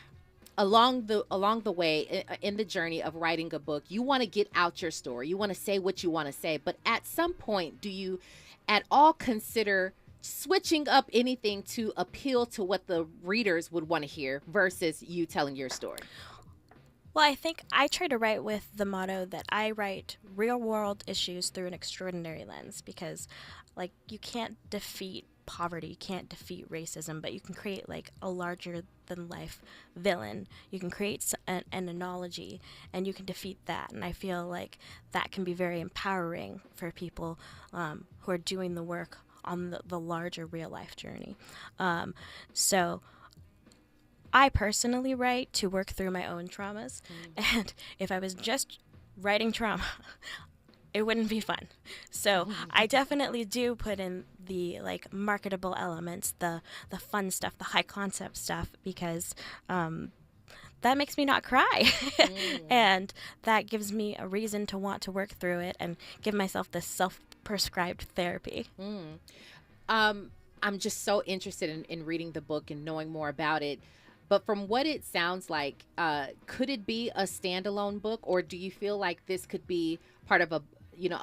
along the way in the journey of writing a book, you want to get out your story. You want to say what you want to say, but at some point, do you at all consider switching up anything to appeal to what the readers would want to hear versus you telling your story? Well, I think I try to write with the motto that I write real world issues through an extraordinary lens, because like you can't defeat poverty, you can't defeat racism, but you can create like a larger than life villain. You can create an analogy and you can defeat that. And I feel like that can be very empowering for people who are doing the work on the larger real life journey. So I personally write to work through my own traumas. And if I was just writing trauma, it wouldn't be fun. So I definitely do put in the like marketable elements, the fun stuff, the high concept stuff, because that makes me not cry. And that gives me a reason to want to work through it and give myself this self-prescribed therapy. I'm just so interested in reading the book and knowing more about it. But from what it sounds like, could it be a standalone book, or do you feel like this could be part of a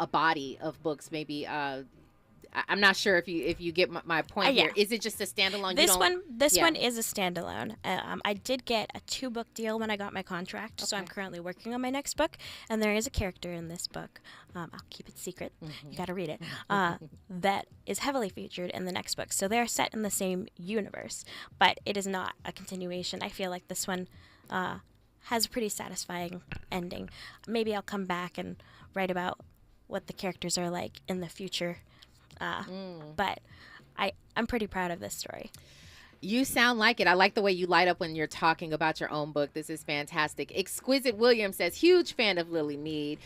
body of books? Maybe I'm not sure if you get my point here. Is it just a standalone? This one is a standalone. I did get a 2-book deal when I got my contract, so I'm currently working on my next book, and there is a character in this book. I'll keep it secret. You got to read it. That is heavily featured in the next book. So they're set in the same universe, but it is not a continuation. I feel like this one has a pretty satisfying ending. Maybe I'll come back and write about what the characters are like in the future. But I'm pretty proud of this story. You sound like it. I like the way you light up when you're talking about your own book. This is fantastic. Exquisite Williams says, huge fan of Lily Meade.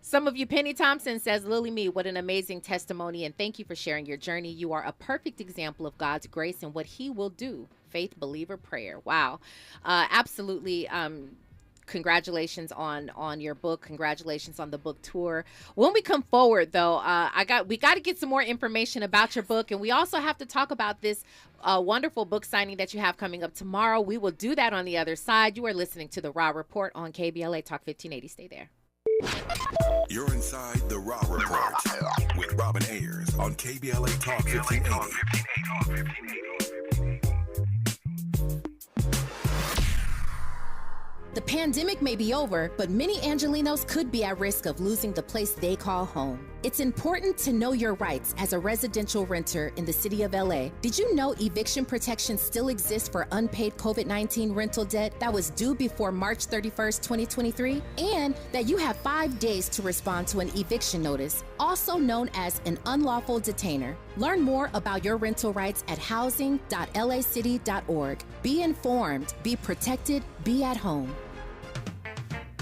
Some of you, Penny Thompson says, Lily Meade, what an amazing testimony, and thank you for sharing your journey. You are a perfect example of God's grace and what he will do. Faith, believer, prayer. Wow. Absolutely. Congratulations on your book. Congratulations on the book tour. When we come forward, though, we got to get some more information about your book, and we also have to talk about this wonderful book signing that you have coming up tomorrow. We will do that on the other side. You are listening to the Raw Report on KBLA Talk 1580. Stay there. You're inside the Raw Report with Robin Ayers on KBLA Talk 1580. The pandemic may be over, but many Angelenos could be at risk of losing the place they call home. It's important to know your rights as a residential renter in the city of LA. Did you know eviction protection still exists for unpaid COVID-19 rental debt that was due before March 31st, 2023? And that you have 5 days to respond to an eviction notice, also known as an unlawful detainer. Learn more about your rental rights at housing.lacity.org. Be informed, be protected, be at home.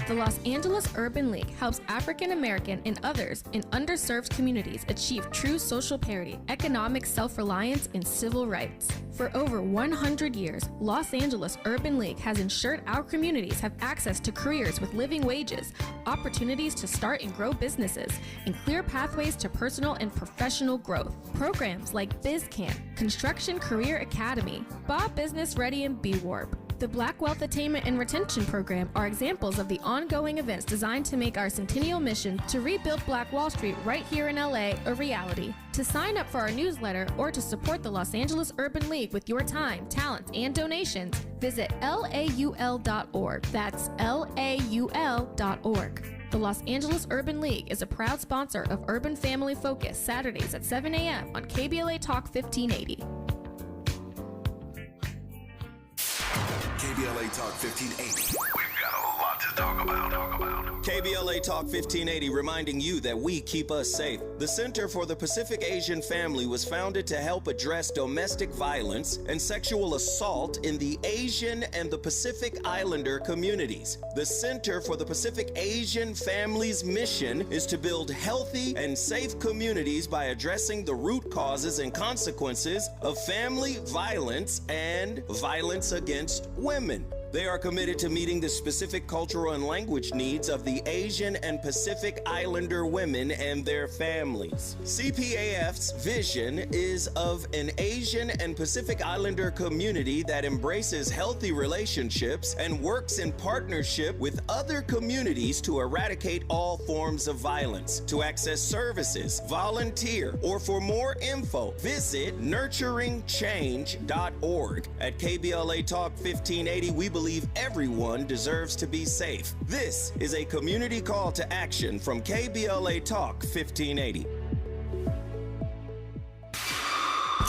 The Los Angeles Urban League helps African American and others in underserved communities achieve true social parity, economic self-reliance, and civil rights. For over 100 years, Los Angeles Urban League has ensured our communities have access to careers with living wages, opportunities to start and grow businesses, and clear pathways to personal and professional growth. Programs like BizCamp, Construction Career Academy, Bob Business Ready, and B-Warp. The Black Wealth Attainment and Retention Program are examples of the ongoing events designed to make our centennial mission to rebuild Black Wall Street right here in LA a reality. To sign up for our newsletter or to support the Los Angeles Urban League with your time, talents, and donations, visit laul.org. That's laul.org. The Los Angeles Urban League is a proud sponsor of Urban Family Focus, Saturdays at 7 a.m. on KBLA Talk 1580. KBLA Talk 1580. We've got a lot to talk about. KBLA Talk 1580 reminding you that we keep us safe. The Center for the Pacific Asian Family was founded to help address domestic violence and sexual assault in the Asian and the Pacific Islander communities. The Center for the Pacific Asian Family's mission is to build healthy and safe communities by addressing the root causes and consequences of family violence and violence against women. They are committed to meeting the specific cultural and language needs of the Asian and Pacific Islander women and their families. CPAF's vision is of an Asian and Pacific Islander community that embraces healthy relationships and works in partnership with other communities to eradicate all forms of violence. To access services, volunteer, or for more info, visit nurturingchange.org. At KBLA Talk 1580, we believe everyone deserves to be safe. This is a community call to action from KBLA Talk 1580.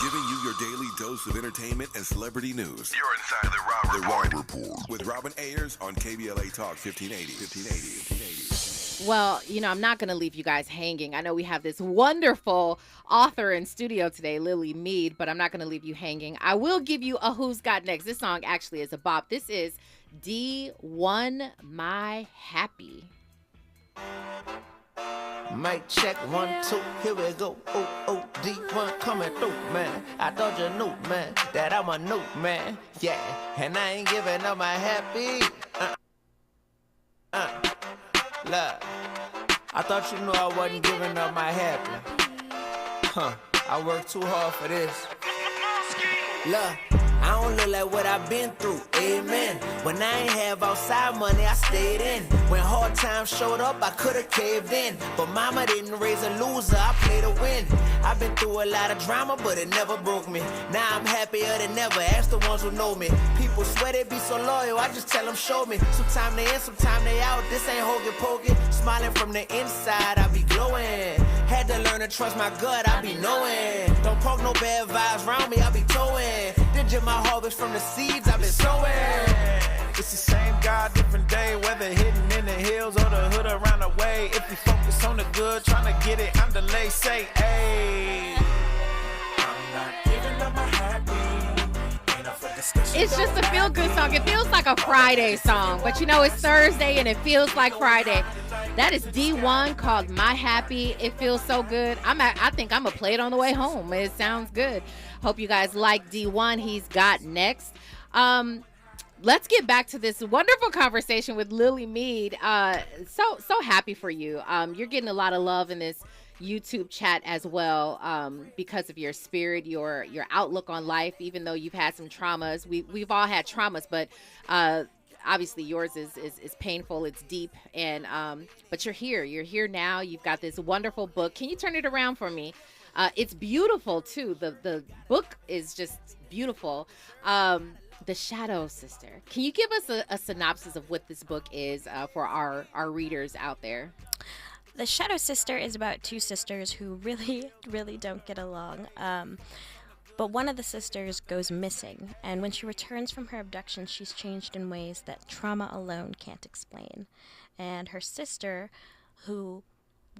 Giving you your daily dose of entertainment and celebrity news. You're inside the Raw Report. With Robin Ayers on KBLA Talk 1580. Well, I'm not going to leave you guys hanging. I know we have this wonderful author in studio today, Lily Meade, but I'm not going to leave you hanging. I will give you a Who's Got Next. This song actually is a bop. This is D1 My Happy. Mic check 1, 2, here we go. Oh, D1 coming through, man. I thought you knew, man, that I'm a new man. Yeah, and I ain't giving up my happy. Look, I thought you knew I wasn't giving up my happy. I worked too hard for this. Look, I don't look like what I've been through, amen. When I ain't have outside money, I stayed in. When hard times showed up, I could've caved in. But mama didn't raise a loser, I played a win. I've been through a lot of drama, but it never broke me. Now I'm happier than ever, ask the ones who know me. People swear they be so loyal, I just tell them show me. Sometime they in, sometime they out, this ain't hokey pokey. Smiling from the inside, I be glowing. Had to learn to trust my gut, I be knowing. Don't poke no bad vibes around me, I be towing. Did you my harvest from the seeds I've been sowing? It's the same God that different day, whether hidden in the hills or the hood around the way. If we focus on the good, trying to get it underlay, say, hey, I'm not giving up my happy. It's just a feel-good song. It feels like a Friday song, but you know it's Thursday and it feels like Friday. That is D1 called My Happy. It feels so good. I think I'm going to play it on the way home. It sounds good. Hope you guys like D1. He's got next. Let's get back to this wonderful conversation with Lily Meade. So happy for you. You're getting a lot of love in this YouTube chat as well, because of your spirit, your outlook on life. Even though you've had some traumas, we've all had traumas, but obviously yours is painful. It's deep, and but you're here now. You've got this wonderful book. Can you turn it around for me? It's beautiful too. The book is just beautiful. The Shadow Sister. Can you give us a synopsis of what this book is for our readers out there? The Shadow Sister is about two sisters who really, really don't get along. But one of the sisters goes missing, and when she returns from her abduction, she's changed in ways that trauma alone can't explain. And her sister, who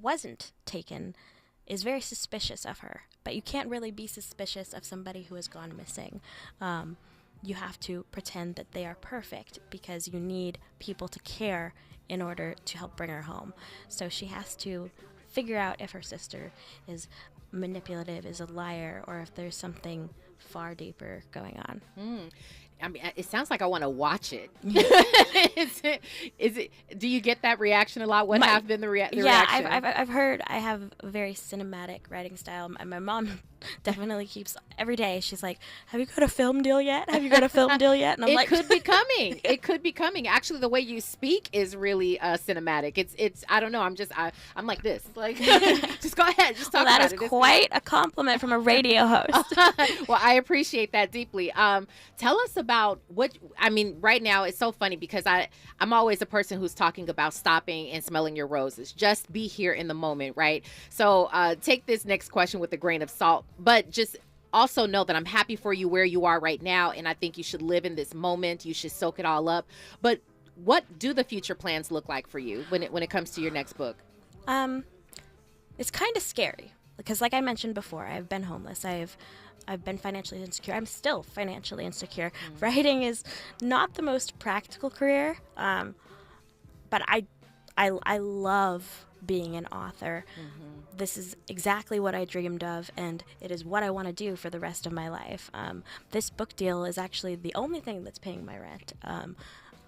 wasn't taken, is very suspicious of her. But you can't really be suspicious of somebody who has gone missing. You have to pretend that they are perfect because you need people to care in order to help bring her home. So she has to figure out if her sister is manipulative, is a liar, or if there's something far deeper going on. I mean, it sounds like I want to watch it. Is it? Do you get that reaction a lot? What have been the reaction? Yeah, I've heard I have a very cinematic writing style. My mom definitely keeps every day. She's like, "Have you got a film deal yet? Have you got a film deal yet?" And I'm like, "It could be coming. It could be coming." Actually, the way you speak is really cinematic. It's. I don't know. I'm like this. Like, just go ahead. Just talk about it. That is quite a compliment from a radio host. Well, I appreciate that deeply. Tell us about what. I mean, right now it's so funny because I'm always a person who's talking about stopping and smelling your roses. Just be here in the moment, right? So take this next question with a grain of salt. But just also know that I'm happy for you where you are right now, and I think you should live in this moment. You should soak it all up. But what do the future plans look like for you when it comes to your next book? It's kind of scary because, like I mentioned before, I've been homeless. I've been financially insecure. I'm still financially insecure. Writing is not the most practical career, but I love being an author. This is exactly what I dreamed of, and it is what I want to do for the rest of my life. This book deal is actually the only thing that's paying my rent.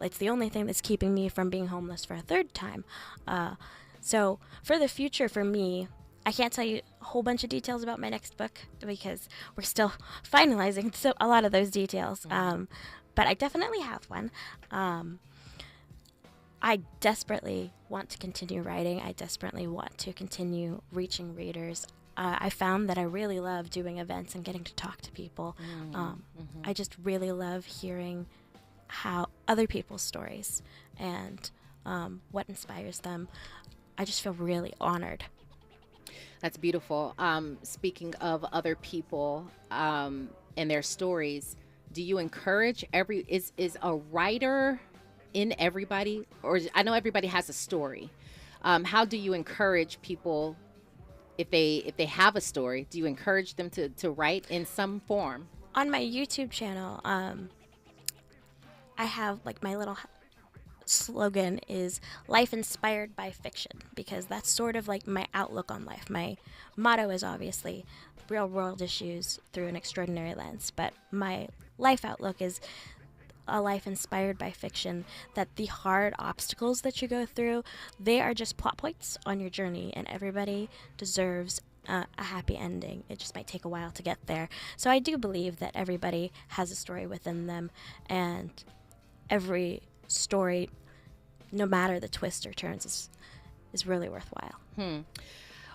It's the only thing that's keeping me from being homeless for a third time. So for the future, for me, I can't tell you a whole bunch of details about my next book because we're still finalizing a lot of those details. But I definitely have one. I desperately want to continue writing. I desperately want to continue reaching readers. I found that I really love doing events and getting to talk to people. I just really love hearing how other people's stories and what inspires them. I just feel really honored. That's beautiful. Speaking of other people and their stories, do you encourage is a writer in everybody, or I know everybody has a story. How do you encourage people if they have a story? Do you encourage them to write in some form? On my YouTube channel, I have my little slogan is life inspired by fiction, because that's sort of my outlook on life. My motto is obviously real world issues through an extraordinary lens, but my life outlook is a life inspired by fiction, that the hard obstacles that you go through, they are just plot points on your journey, and everybody deserves a happy ending. It just might take a while to get there. So I do believe that everybody has a story within them, and every story, no matter the twists or turns, is really worthwhile.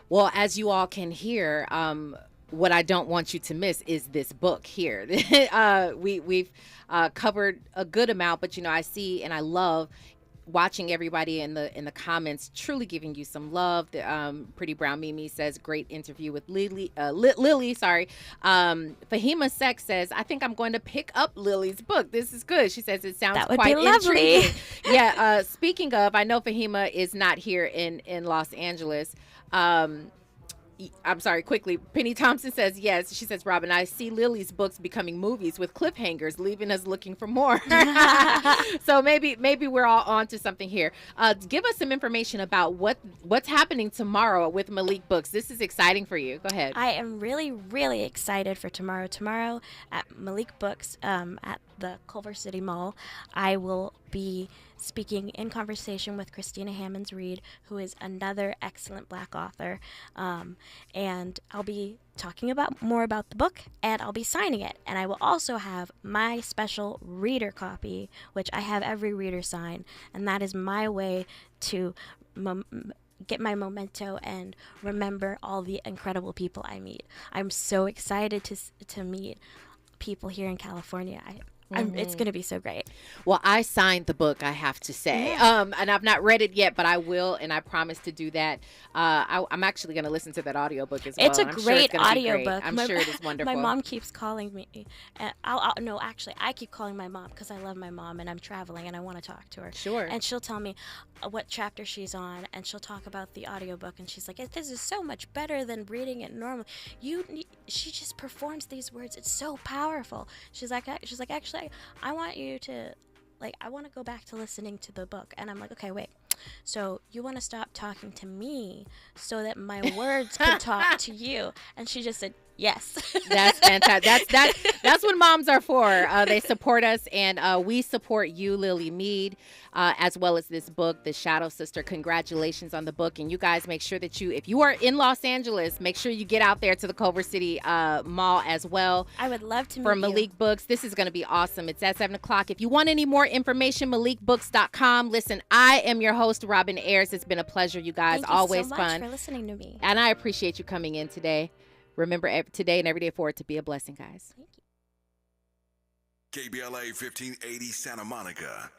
Well, as you all can hear, what I don't want you to miss is this book here. We've covered a good amount, but I see and I love watching everybody in the comments, truly giving you some love. Pretty Brown Mimi says, great interview with Lily. Sorry. Fahima Sek says, I think I'm going to pick up Lily's book. This is good. She says it sounds quite intriguing. Yeah. Speaking of, I know Fahima is not here in Los Angeles. I'm sorry, quickly. Penny Thompson says, yes. She says, Robin, I see Lily's books becoming movies with cliffhangers, leaving us looking for more. So maybe we're all on to something here. Give us some information about what's happening tomorrow with Malik Books. This is exciting for you. Go ahead. I am really, really excited for tomorrow. Tomorrow at Malik Books at the Culver City Mall, I will be speaking in conversation with Christina Hammonds-Reed, who is another excellent Black author, and I'll be talking more about the book, and I'll be signing it. And I will also have my special reader copy, which I have every reader sign, and that is my way to get my memento and remember all the incredible people I meet. I'm so excited to meet people here in California. It's going to be so great. Well, I signed the book, I have to say. Yeah. And I've not read it yet, but I will, and I promise to do that. I'm actually going to listen to that audiobook as well. It's a great audiobook. I'm sure it is wonderful. My mom keeps calling me. I keep calling my mom because I love my mom, and I'm traveling, and I want to talk to her. Sure. And she'll tell me what chapter she's on, and she'll talk about the audiobook, and she's like, this is so much better than reading it normally. She just performs these words. It's so powerful. She's like, actually, I want you to, I want to go back to listening to the book. And I'm like, okay, wait. So you want to stop talking to me so that my words can talk to you? And she just said, yes. That's fantastic. That's what moms are for. They support us, and we support you, Lily Meade, as well as this book, The Shadow Sister. Congratulations on the book. And you guys make sure that if you are in Los Angeles, make sure you get out there to the Culver City Mall as well. I would love to meet for Malik Books. This is going to be awesome. It's at 7 o'clock. If you want any more information, MalikBooks.com. Listen, I am your host, Robin Ayers. It's been a pleasure, you guys. Thank you Always so fun. much for listening to me. And I appreciate you coming in today. Remember, today and every day forward to be a blessing, guys. Thank you. KBLA 1580 Santa Monica.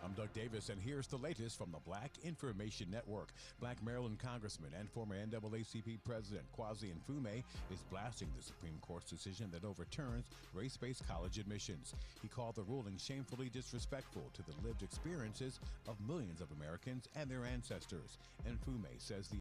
I'm Doug Davis, and here's the latest from the Black Information Network. Black Maryland Congressman and former NAACP President Kweisi Mfume is blasting the Supreme Court's decision that overturns race-based college admissions. He called the ruling shamefully disrespectful to the lived experiences of millions of Americans and their ancestors. Mfume says the